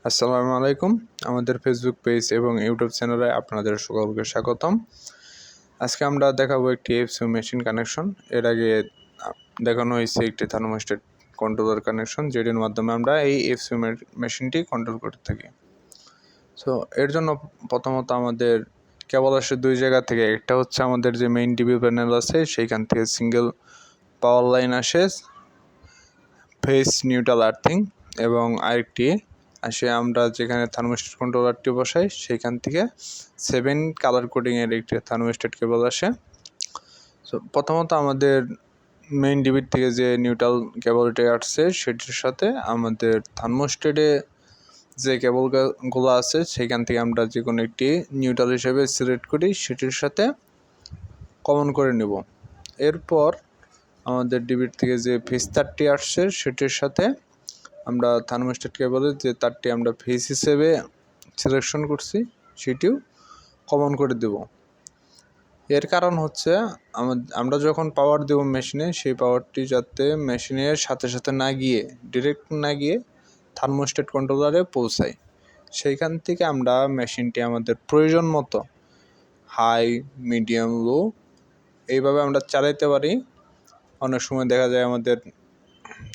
আসসালামু আলাইকুম। আমাদের ফেসবুক পেজ এবং ইউটিউব চ্যানেলে আপনাদের সকলকে স্বাগতম। আজকে আমরা দেখাবো একটি এফসিউ মেশিন কানেকশন। এর আগে দেখানো হয়েছে একটি থার্মোস্ট্যাট কন্ট্রোলার কানেকশন, যেটির মাধ্যমে আমরা এই এফসিউ মেশিনটি কন্ট্রোল করতে থাকি। সো এর জন্য প্রথমত আমাদের কেবল আসে দুই জায়গা থেকে। একটা হচ্ছে আমাদের যে মেইন টিভি প্যানেল আছে, সেইখান থেকে সিঙ্গেল পাওয়ার লাইন আসে ফেস নিউট্রাল আর্থিং, এবং আরেকটি আসে আমরা যেখানে থার্মোস্ট্যাট কন্ট্রোলারটি বসাই সেইখান থেকে 7 কালার কোডিংয়ের একটি থার্মোস্ট্যাট কেবল আসে। সো প্রথমত আমাদের মেইন ডিবির থেকে যে নিউট্রাল কেবলটি আসছে সেটির সাথে আমাদের থার্মোস্ট্যাটে যে কেবলগুলো আছে সেইখান থেকে আমরা যে কোনো একটি নিউট্রাল হিসেবে সিলেক্ট করি, সেটির সাথে কমন করে নেব। এরপর আমাদের ডিবির থেকে যে ফেস তারটি আসছে সেটির সাথে আমরা থার্মোস্ট্যাট কেবলের যে তারটি আমরা ফেস হিসেবে সিলেকশন করছি সেটিও কমন করে দেব। এর কারণ হচ্ছে আমরা যখন পাওয়ার দেব মেশিনে, সেই পাওয়ারটি যাতে মেশিনের সাথে সাথে না গিয়ে, ডিরেক্ট না গিয়ে থার্মোস্ট্যাট কন্ট্রোলারে পৌঁছায়। সেইখান থেকে আমরা মেশিনটি আমাদের প্রয়োজন মতো হাই, মিডিয়াম, লো এইভাবে আমরা চালাইতে পারি। অনেক সময় দেখা যায় আমাদের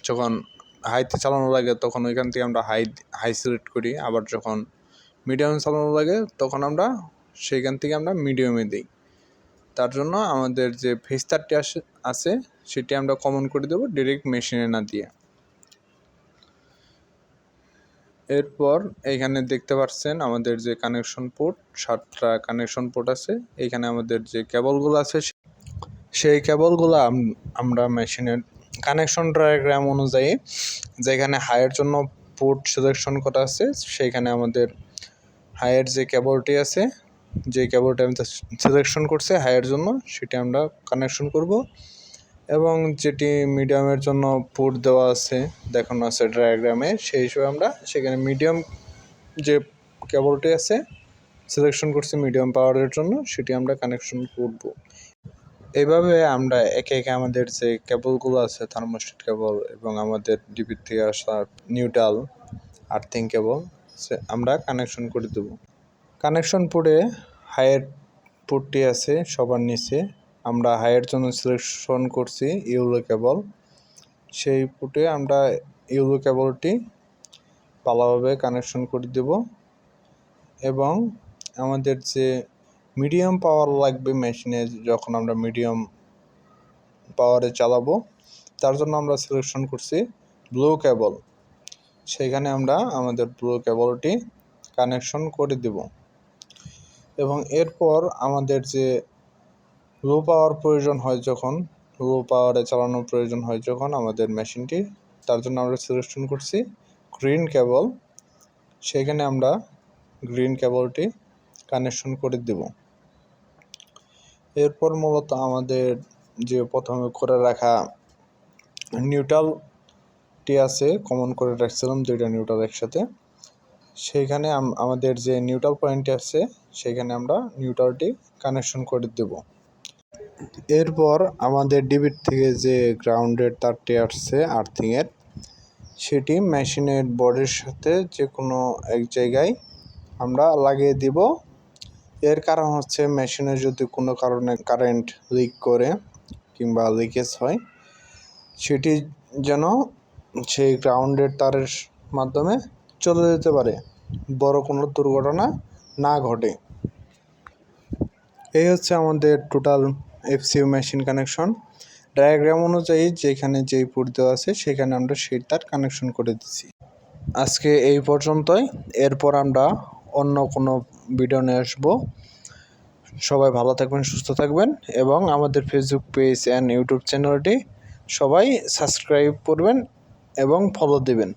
যখন হাইতে চালানো লাগে তখন ওইখান থেকে আমরা হাই সিলেক্ট করি, আবার যখন মিডিয়ামে চালানো লাগে তখন আমরা সেইখান থেকে আমরা মিডিয়ামে দিই। তার জন্য আমাদের যে ফেস তারটি আছে সেটি আমরা কমন করে দেবো ডিরেক্ট মেশিনে না দিয়ে। এরপর এইখানে দেখতে পাচ্ছেন আমাদের যে কানেকশন পোর্ট, 7টা কানেকশন পোর্ট আছে। এইখানে আমাদের যে কেবলগুলো আছে সেই কেবলগুলো আমরা মেশিনের কানেকশন ডায়াগ্রাম অনুযায়ী যেখানে হাইয়ের জন্য পোর্ট সিলেকশন করা আছে, সেইখানে আমাদের হাইয়ের যে কেবলটি আছে, যে কেবলটি আমি সিলেকশন করছি হাইয়ের জন্য, সেটি আমরা কানেকশন করব। এবং যেটি মিডিয়ামের জন্য পোর্ট দেওয়া আছে, দেখানো আছে ডায়াগ্রামে, সেই হিসেবে আমরা সেখানে মিডিয়াম যে কেবলটি আছে সিলেকশন করছি মিডিয়াম পাওয়ারের জন্য, সেটি আমরা কানেকশন করব। এইভাবে আমরা একে একে আমাদের যে কেবলগুলো আছে, থার্মোস্ট্যাট কেবল এবং আমাদের ডিবির থেকে আসা নিউট্রাল আর্থিং কেবল, আমরা কানেকশন করে দেব। কানেকশন পোর্টে হাইয়ের পোর্টটি আছে সবার নিচে। আমরা হাইয়ের জন্য সিলেকশন করছি ইউলো কেবল। সেই পোর্টে আমরা ইউলো কেবলটি ভালোভাবে কানেকশন করে দেব। এবং আমাদের যে মিডিয়াম পাওয়ার লাগবে মেশিনে, যখন আমরা মিডিয়াম পাওয়ারে চালাবো, তার জন্য আমরা সিলেকশন করছি ব্লু কেবল। সেইখানে আমরা আমাদের ব্লু কেবলটি কানেকশন করে দেব। এবং এরপর আমাদের যে লো পাওয়ার প্রয়োজন হয়, যখন লো পাওয়ারে চালানোর প্রয়োজন হয় যখন আমাদের মেশিনটি, তার জন্য আমরা সিলেকশন করছি গ্রিন কেবল। সেইখানে আমরা গ্রিন কেবলটি কানেকশন করে দেব। এরপর মূলত আমাদের যে প্রথমে করে রাখা নিউট্রালটি আছে, কমন করে রাখছিলাম দুইটা নিউট্রাল একসাথে, সেইখানে আমাদের যে নিউট্রাল পয়েন্টটি আছে সেইখানে আমরা নিউট্রালটি কানেকশন করে দেব। এরপর আমাদের ডিবির থেকে যে গ্রাউন্ডের তারটি আসছে আর্থিংয়ের, সেটি মেশিনের বোর্ডের সাথে যে কোনো এক জায়গায় আমরা লাগিয়ে দিব। এর কারণ হচ্ছে মেশিনে যদি কোনো কারণে কারেন্ট লিক করে কিংবা লিকেজ হয়, সেটি যেন সেই গ্রাউন্ডের তারের মাধ্যমে চলে যেতে পারে, বড় কোনো দুর্ঘটনা না ঘটে। এই হচ্ছে আমাদের টোটাল এফসিউ মেশিন কানেকশন। ডায়াগ্রাম অনুযায়ী যেখানে যেই পোর্ট দেওয়া আছে সেখানে আমরা সেই তার কানেকশন করে দিচ্ছি। আজকে এই পর্যন্তই। এরপর আমরা অন্য কোনো ভিডিও নিয়ে আসবো। সবাই ভালো থাকবেন, সুস্থ থাকবেন, এবং আমাদের ফেসবুক পেজ অ্যান্ড ইউটিউব চ্যানেলটি সবাই সাবস্ক্রাইব করবেন এবং ফলো দেবেন।